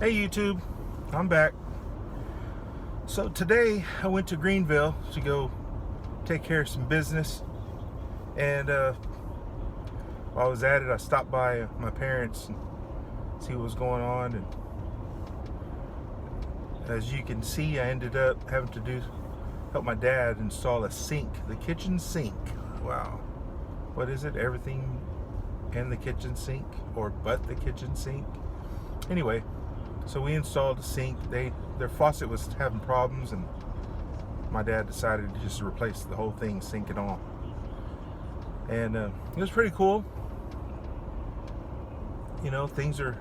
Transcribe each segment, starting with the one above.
Hey YouTube, I'm back. So today I went to Greenville to go take care of some business, and while I was at it, I stopped by my parents and see what was going on. And as you can see, I ended up having to help my dad install a sink, the kitchen sink. Wow, what is it? Everything in the kitchen sink, or but the kitchen sink? Anyway. So we installed a sink. Their faucet was having problems, and my dad decided to just replace the whole thing, sink and all. And it was pretty cool. You know, things are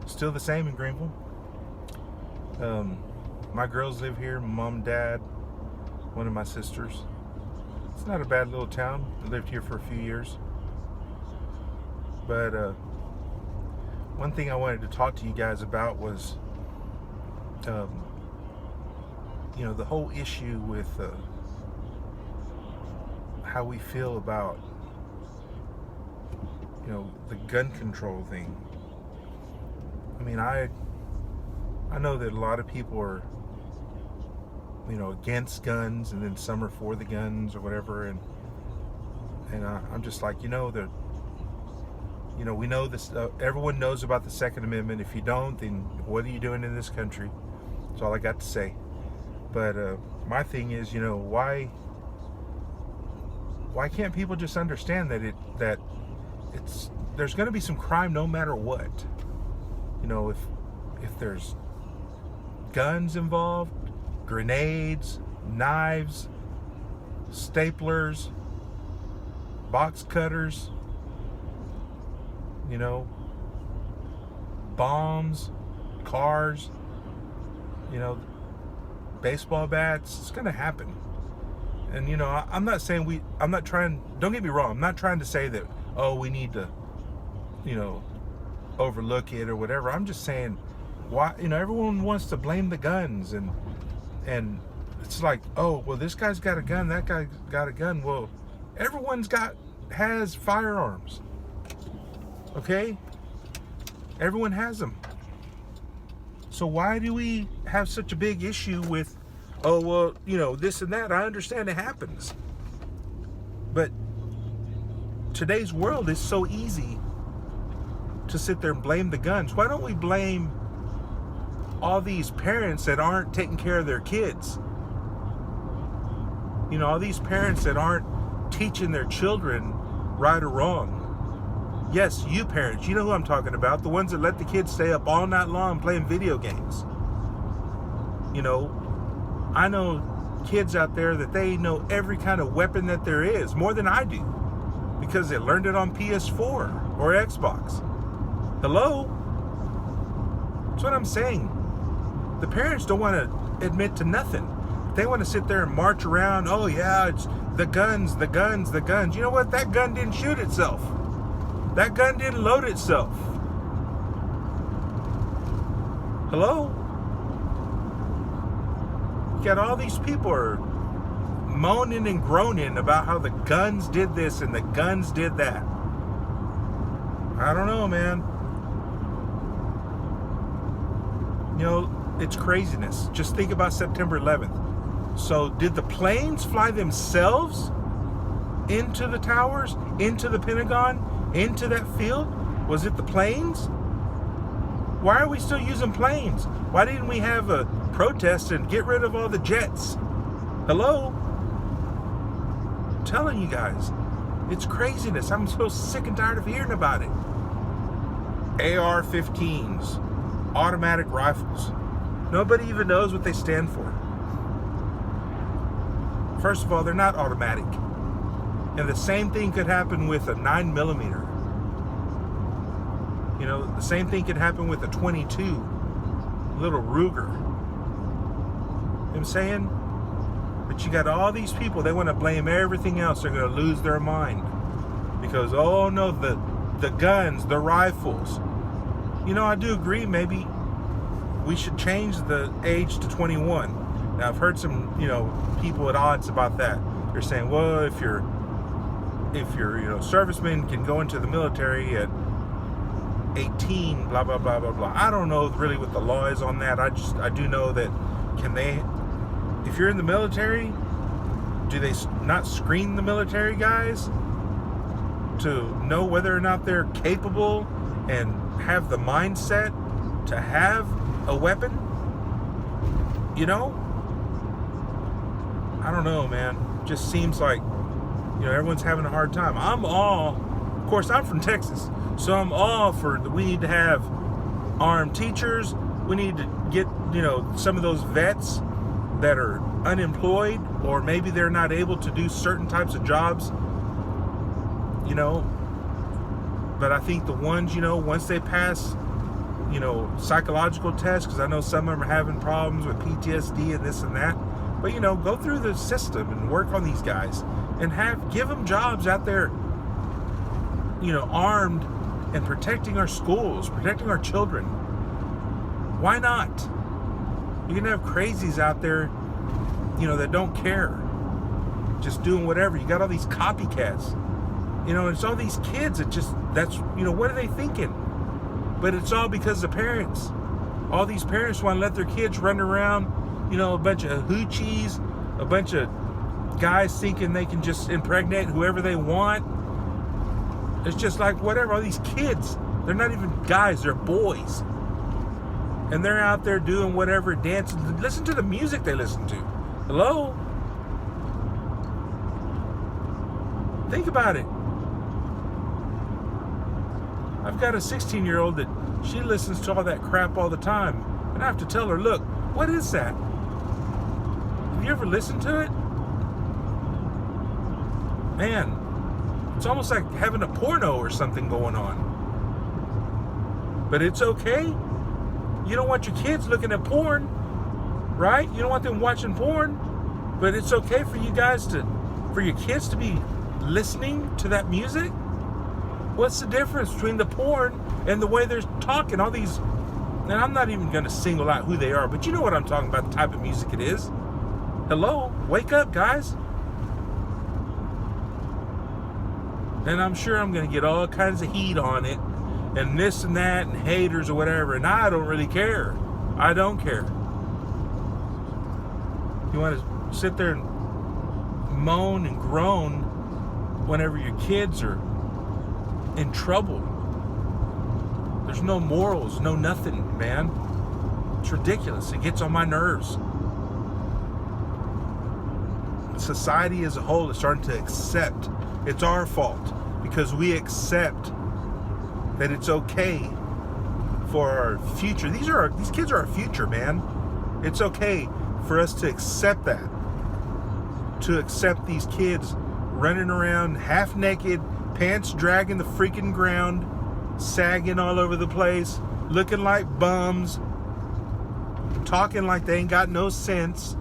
still the same in Greenville. My girls live here, mom, dad, one of my sisters. It's not a bad little town. I lived here for a few years. But one thing I wanted to talk to you guys about was, you know, the whole issue with how we feel about, you know, the gun control thing. I mean, I know that a lot of people are, you know, against guns, and then some are for the guns or whatever, and I'm just like, you know, we know this. Everyone knows about the Second Amendment. If you don't, then what are you doing in this country? That's all I got to say. But my thing is, you know, why can't people just understand that there's going to be some crime no matter what? You know, if there's guns involved, grenades, knives, staplers, box cutters, you know, bombs, cars, you know, baseball bats, it's going to happen. And, you know, I'm not trying, don't get me wrong, I'm not trying to say that, oh, we need to, you know, overlook it or whatever. I'm just saying, why, you know, everyone wants to blame the guns, and it's like, oh, well, this guy's got a gun, that guy got a gun. Well, everyone's has firearms. Okay? Everyone has them. So why do we have such a big issue with, oh, well, you know, this and that? I understand it happens. But today's world is so easy to sit there and blame the guns. Why don't we blame all these parents that aren't taking care of their kids? You know, all these parents that aren't teaching their children right or wrong. Yes, you parents, you know who I'm talking about. The ones that let the kids stay up all night long playing video games. You know, I know kids out there that they know every kind of weapon that there is, more than I do, because they learned it on PS4 or Xbox. Hello? That's what I'm saying. The parents don't want to admit to nothing. They want to sit there and march around, oh yeah, it's the guns, the guns, the guns. You know what? That gun didn't shoot itself. That gun didn't load itself. Hello? You got all these people are moaning and groaning about how the guns did this and the guns did that. I don't know, man. You know, it's craziness. Just think about September 11th. So did the planes fly themselves into the towers, into the Pentagon, into that field? Was it the planes? Why are we still using planes? Why didn't we have a protest and get rid of all the jets? Hello? I'm telling you guys, it's craziness. I'm so sick and tired of hearing about it. AR-15s, automatic rifles. Nobody even knows what they stand for. First of all, they're not automatic. And the same thing could happen with a 9mm. You know, the same thing could happen with a 22 little Ruger. You know what I'm saying? But you got all these people, they want to blame everything else. They're going to lose their mind. Because, oh no, the guns, the rifles. You know, I do agree, maybe we should change the age to 21. Now, I've heard some, you know, people at odds about that. They're saying, well, if you're you know, servicemen can go into the military at 18, blah, blah, blah, blah, blah. I don't know really what the law is on that. I do know that if you're in the military, do they not screen the military guys to know whether or not they're capable and have the mindset to have a weapon? You know? I don't know, man. Just seems like, everyone's having a hard time. Of course, I'm from Texas, so I'm all for we need to have armed teachers. We need to get, some of those vets that are unemployed, or maybe they're not able to do certain types of jobs, but I think the ones, once they pass, psychological tests, because I know some of them are having problems with PTSD and this and that, but go through the system and work on these guys and give them jobs out there, armed and protecting our schools, protecting our children. Why not? You're gonna have crazies out there, that don't care, just doing whatever. You got all these copycats, it's all these kids what are they thinking? But it's all because the parents. All these parents want to let their kids run around, a bunch of hoochies, a bunch of guys thinking they can just impregnate whoever they want. It's just like whatever. All these kids, they're not even guys, they're boys. And they're out there doing whatever, dancing. Listen to the music they listen to. Hello? Think about it. I've got a 16-year-old that she listens to all that crap all the time. And I have to tell her, look, what is that? Have you ever listened to it? Man, it's almost like having a porno or something going on. But it's okay. You don't want your kids looking at porn, right? You don't want them watching porn. But it's okay for for your kids to be listening to that music. What's the difference between the porn and the way they're talking? All these, and I'm not even going to single out who they are, but you know what I'm talking about, the type of music it is. Hello? Wake up, guys. And I'm sure I'm going to get all kinds of heat on it, and this and that, and haters or whatever, and I don't really care. I don't care. You want to sit there and moan and groan whenever your kids are in trouble. There's no morals, no nothing, man. It's ridiculous. It gets on my nerves. Society as a whole is starting to accept it's our fault, because we accept that it's okay for our future. These kids are our future, man. It's okay for us to accept that. To accept these kids running around half naked, pants dragging the freaking ground, sagging all over the place, looking like bums, talking like they ain't got no sense,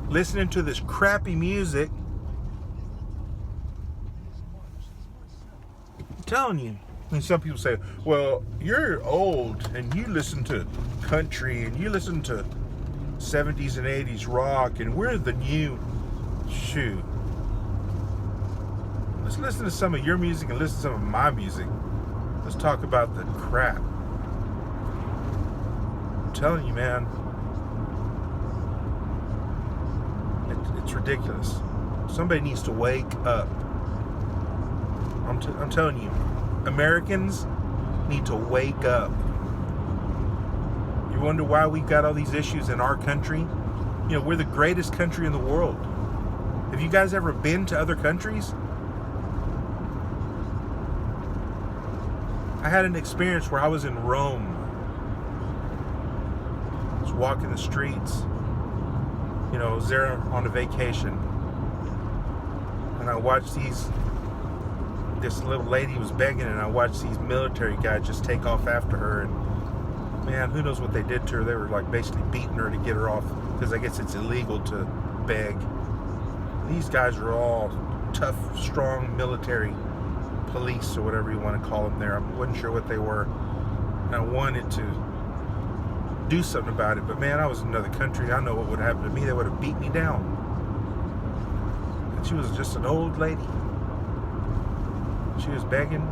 listening to this crappy music. I'm telling you. And some people say, well, you're old and you listen to country and you listen to 70s and 80s rock and we're the new. Shoot. Let's listen to some of your music and listen to some of my music. Let's talk about the crap. I'm telling you, man. It's ridiculous. Somebody needs to wake up. I'm telling you, Americans need to wake up. You wonder why we've got all these issues in our country? We're the greatest country in the world. Have you guys ever been to other countries? I had an experience where I was in Rome. I was walking the streets. I was there on a vacation. And I watched this little lady was begging, and I watched these military guys just take off after her. And man, who knows what they did to her. They were like basically beating her to get her off, because I guess it's illegal to beg. These guys are all tough, strong military police or whatever you want to call them there. I wasn't sure what they were. And I wanted to do something about it, but man, I was in another country. I know what would happen to me. They would have beat me down. And she was just an old lady. She was begging.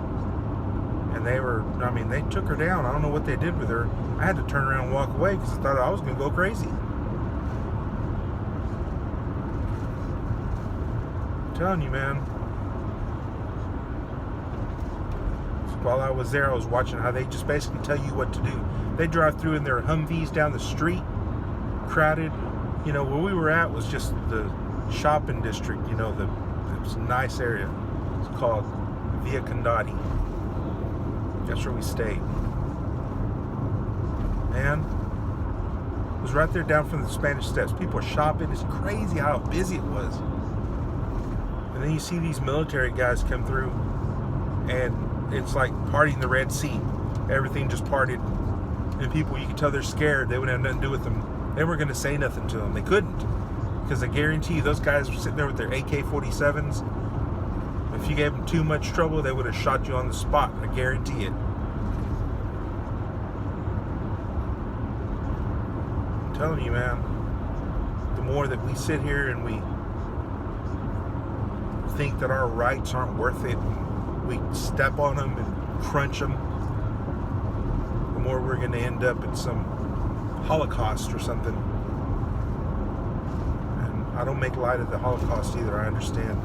And they took her down. I don't know what they did with her. I had to turn around and walk away because I thought I was going to go crazy. I'm telling you, man. While I was there, I was watching how they just basically tell you what to do. They drive through in their Humvees down the street, crowded. You know, where we were at was just the shopping district. You know, it was a nice area. It's called Via Condati. That's where we stayed. Man, it was right there down from the Spanish Steps. People were shopping. It's crazy how busy it was. And then you see these military guys come through, and it's like partying the Red Sea. Everything just parted. And people, you could tell they're scared. They wouldn't have nothing to do with them. They weren't going to say nothing to them. They couldn't. Because I guarantee you, those guys were sitting there with their AK-47s. If you gave them too much trouble, they would have shot you on the spot. I guarantee it. I'm telling you, man. The more that we sit here and we think that our rights aren't worth it, we step on them and crunch them, the more we're going to end up in some Holocaust or something. And I don't make light of the Holocaust either. I understand.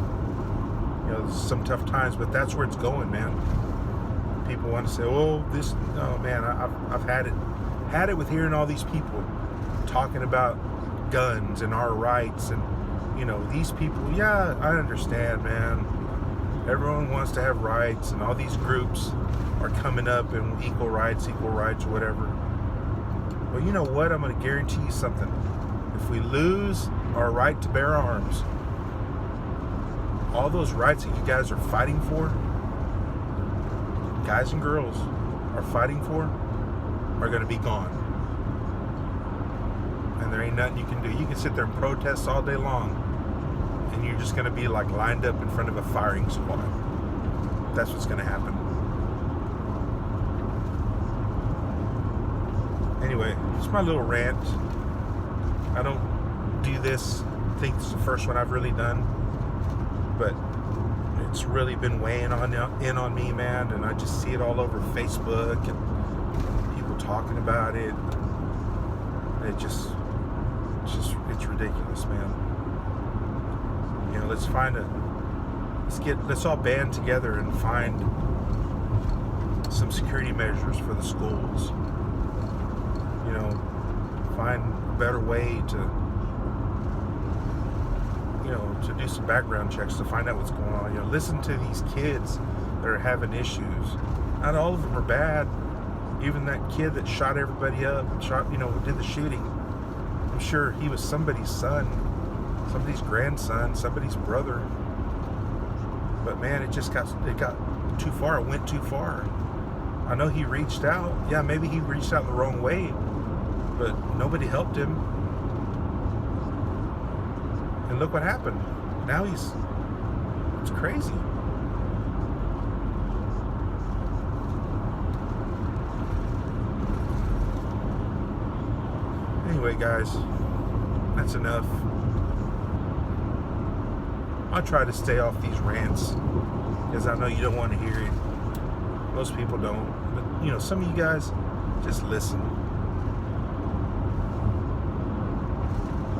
You know, there's some tough times, but that's where it's going, man. People want to say, "Oh, this." Oh, man, I've had it with hearing all these people talking about guns and our rights, and you know, these people. Yeah, I understand, man. Everyone wants to have rights, and all these groups are coming up and equal rights, or whatever. Well, you know what? I'm going to guarantee you something. If we lose our right to bear arms, all those rights that you guys are fighting for, guys and girls are fighting for, are going to be gone. And there ain't nothing you can do. You can sit there and protest all day long, and you're just going to be like lined up in front of a firing squad. That's what's going to happen. Anyway, it's my little rant. I don't do this. I think it's the first one I've really done. But it's really been weighing in on me, man, and I just see it all over Facebook and people talking about it. It's ridiculous, man. You know, let's all band together and find some security measures for the schools. You know, find a better way to do some background checks to find out what's going on. You know, listen to these kids that are having issues. Not all of them are bad. Even that kid that shot everybody up, did the shooting. I'm sure he was somebody's son, somebody's grandson, somebody's brother. But man, it got too far. It went too far. I know he reached out. Yeah, maybe he reached out in the wrong way, but nobody helped him. And look what happened. Now it's crazy. Anyway, guys, that's enough. I'll try to stay off these rants because I know you don't want to hear it. Most people don't. But, you know, some of you guys just listen.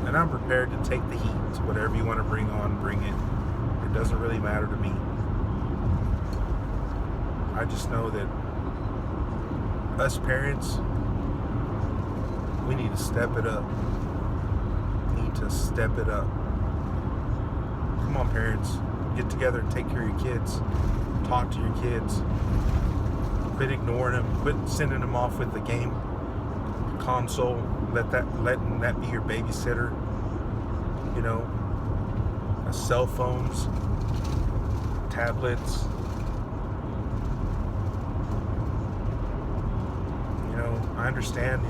And I'm prepared to take the heat. Whatever you want to bring on, bring it. It doesn't really matter to me. I just know that us parents, we need to step it up. Come on, parents. Get together and take care of your kids. Talk to your kids. Quit ignoring them. Quit sending them off with the game console. Letting that be your babysitter. You know, cell phones, tablets. You know, I understand,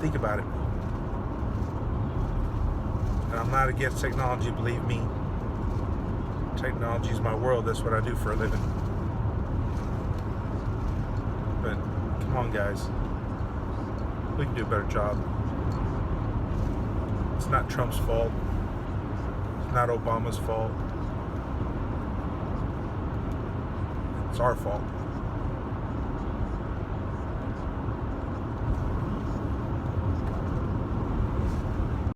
think about it. And I'm not against technology, believe me. Technology is my world. That's what I do for a living. But come on, guys. We can do a better job. It's not Trump's fault. It's not Obama's fault. It's it's our fault.